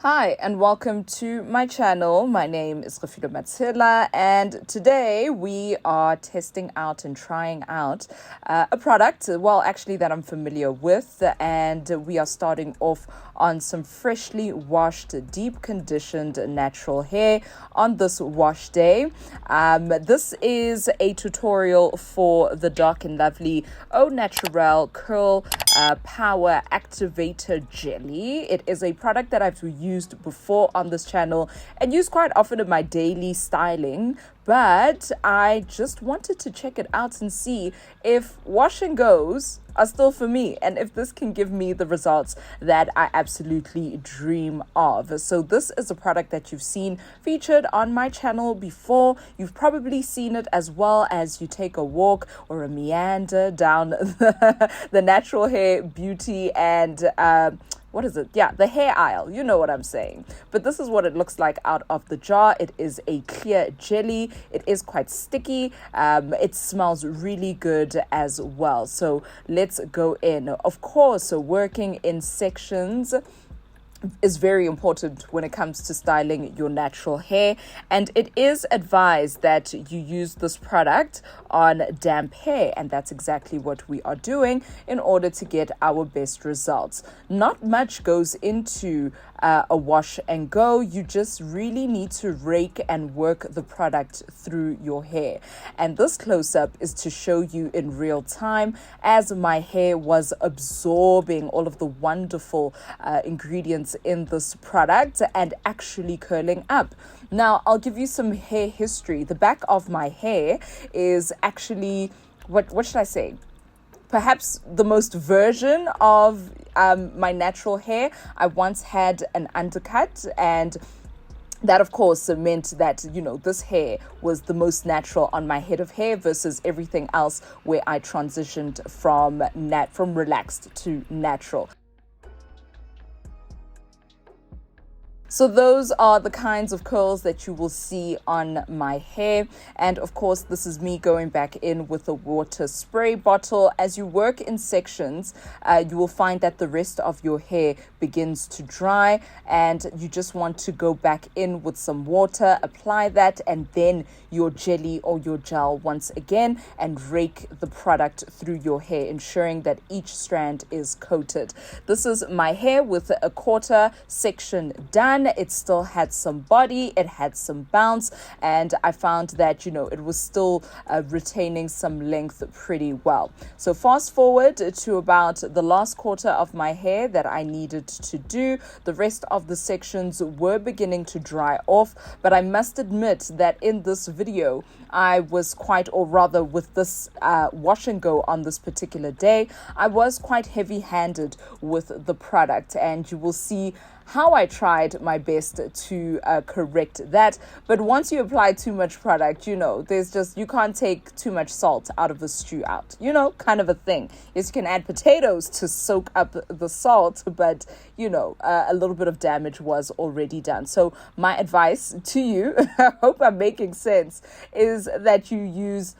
Hi, and welcome to my channel. My name is Fifi, and today we are testing out and trying out a product, that I'm familiar with, and we are starting off on some freshly washed, deep conditioned natural hair on this wash day. This is a tutorial for the Dark and Lovely Naturale Curl Power Activator Jelly. It is a product that I've used before on this channel and use quite often in my daily styling, but I just wanted to check it out and see if wash and goes are still for me and if this can give me the results that I absolutely dream of. So this is a product that you've seen featured on my channel before. You've probably seen it as well as you take a walk or a meander down the natural hair beauty and the hair aisle. You know what I'm saying. But this is what it looks like out of the jar. It is a clear jelly. It is quite sticky. It smells really good as well. So let's go in. Of course, working in sections is very important when it comes to styling your natural hair, and it is advised that you use this product on damp hair, and that's exactly what we are doing in order to get our best results. Not much goes into a wash and go. You just really need to rake and work the product through your hair, and this close-up is to show you in real time as my hair was absorbing all of the wonderful ingredients in this product and actually curling up. Now, I'll give you some hair history. The back of my hair is actually, what should I say? Perhaps the most version of my natural hair. I once had an undercut, and that, of course, meant that, this hair was the most natural on my head of hair versus everything else where I transitioned from relaxed to natural. So those are the kinds of curls that you will see on my hair. And of course, this is me going back in with a water spray bottle. As you work in sections, you will find that the rest of your hair begins to dry, and you just want to go back in with some water, apply that, and then your jelly or your gel once again, and rake the product through your hair, ensuring that each strand is coated. This is my hair with a quarter section done. It still had some body, it had some bounce, and I found that, it was still retaining some length pretty well. So fast forward to about the last quarter of my hair that I needed to do. The rest of the sections were beginning to dry off, but I must admit that in this video, I was with this wash and go on this particular day, I was quite heavy-handed with the product, and you will see how I tried my best to correct that. But once you apply too much product, you can't take too much salt out of the stew out, kind of a thing. Yes, you can add potatoes to soak up the salt, but a little bit of damage was already done. So my advice to you, I hope I'm making sense, is that you use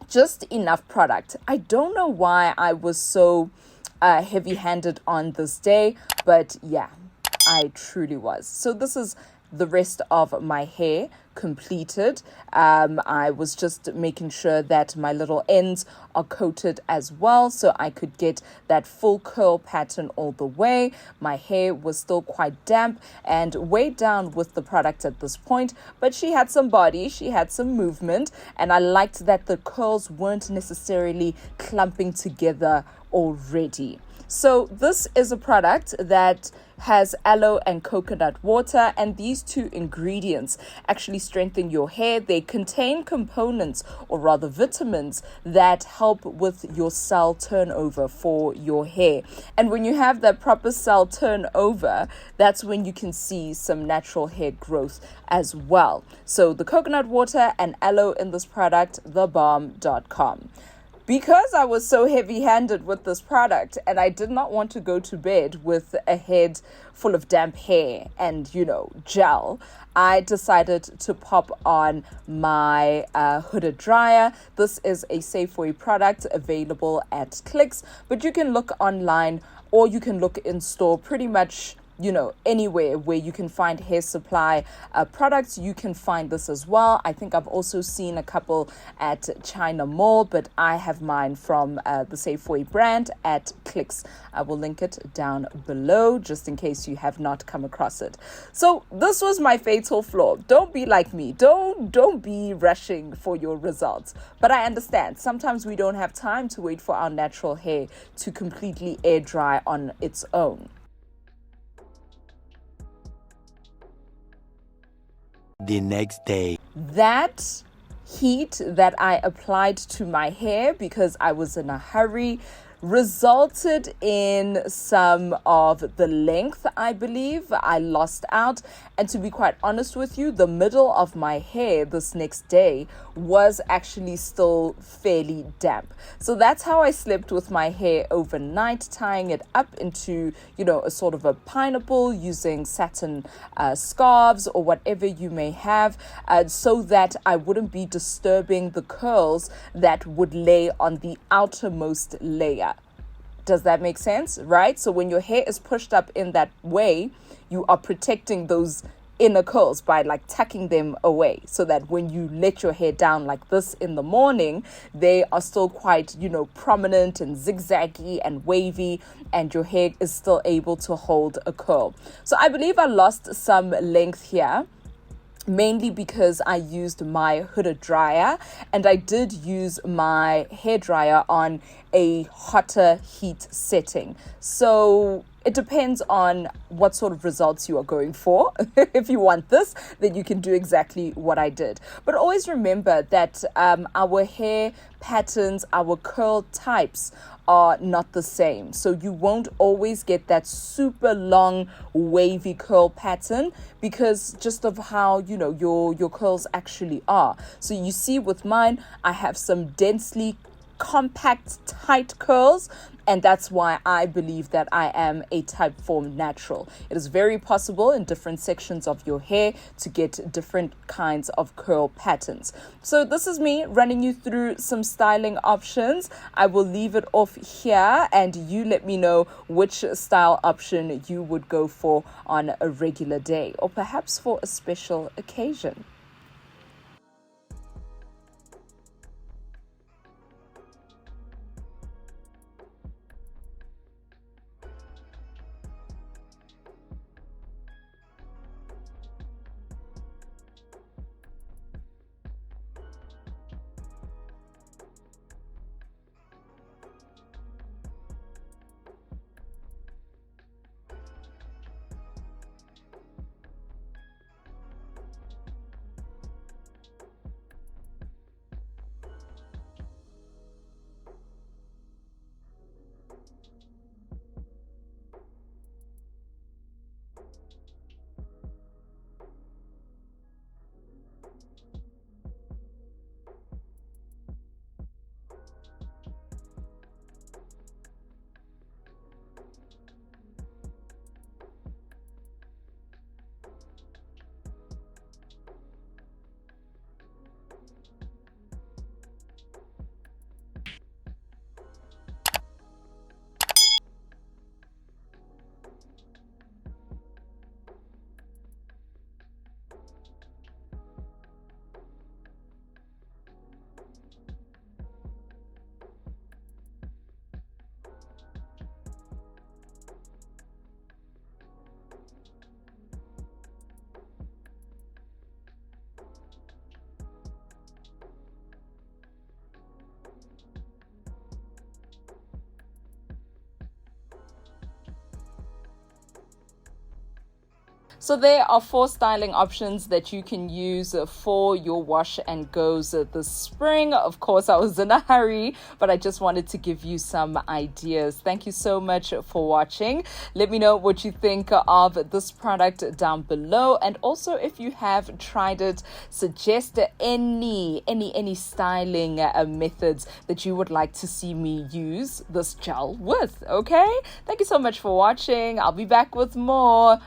just enough product. I don't know why I was so heavy-handed on this day, but yeah, I truly was. So this is the rest of my hair completed. I was just making sure that my little ends are coated as well, so I could get that full curl pattern all the way. My hair was still quite damp and weighed down with the product at this point, but she had some body, she had some movement, and I liked that the curls weren't necessarily clumping together already. So this is a product that has aloe and coconut water, and these two ingredients actually strengthen your hair. They contain components, or rather vitamins, that help with your cell turnover for your hair. And when you have that proper cell turnover, that's when you can see some natural hair growth as well. So the coconut water and aloe in this product, thebomb.com. Because I was so heavy-handed with this product and I did not want to go to bed with a head full of damp hair and, gel, I decided to pop on my hooded dryer. This is a Safeway product available at Clicks, but you can look online or you can look in store pretty much anywhere where you can find hair supply products, you can find this as well. I think I've also seen a couple at China Mall, but I have mine from the Safeway brand at Clicks. I will link it down below just in case you have not come across it. So this was my fatal flaw. Don't be like me. Don't be rushing for your results. But I understand sometimes we don't have time to wait for our natural hair to completely air dry on its own. The next day, That heat that I applied to my hair because I was in a hurry resulted in some of the length, I believe, I lost out. And to be quite honest with you, the middle of my hair this next day was actually still fairly damp. So that's how I slept with my hair overnight, tying it up into, a sort of a pineapple, using satin scarves or whatever you may have, so that I wouldn't be disturbing the curls that would lay on the outermost layer. Does that make sense? Right? So when your hair is pushed up in that way, you are protecting those inner curls by tucking them away, so that when you let your hair down like this in the morning, they are still quite, prominent and zigzaggy and wavy, and your hair is still able to hold a curl. So I believe I lost some length here, mainly because I used my hooded dryer, and I did use my hair dryer on a hotter heat setting. So it depends on what sort of results you are going for. If you want this, then you can do exactly what I did. But always remember that our hair patterns, our curl types are not the same. So you won't always get that super long wavy curl pattern because just of how, your curls actually are. So you see with mine, I have some densely compact, tight curls, and that's why I believe that I am a type 4 natural. It is very possible in different sections of your hair to get different kinds of curl patterns. So this is me running you through some styling options. I will leave it off here and you let me know which style option you would go for on a regular day or perhaps for a special occasion. So there are 4 styling options that you can use for your wash and goes this spring. Of course, I was in a hurry, but I just wanted to give you some ideas. Thank you so much for watching. Let me know what you think of this product down below. And also, if you have tried it, suggest any styling methods that you would like to see me use this gel with. Okay? Thank you so much for watching. I'll be back with more.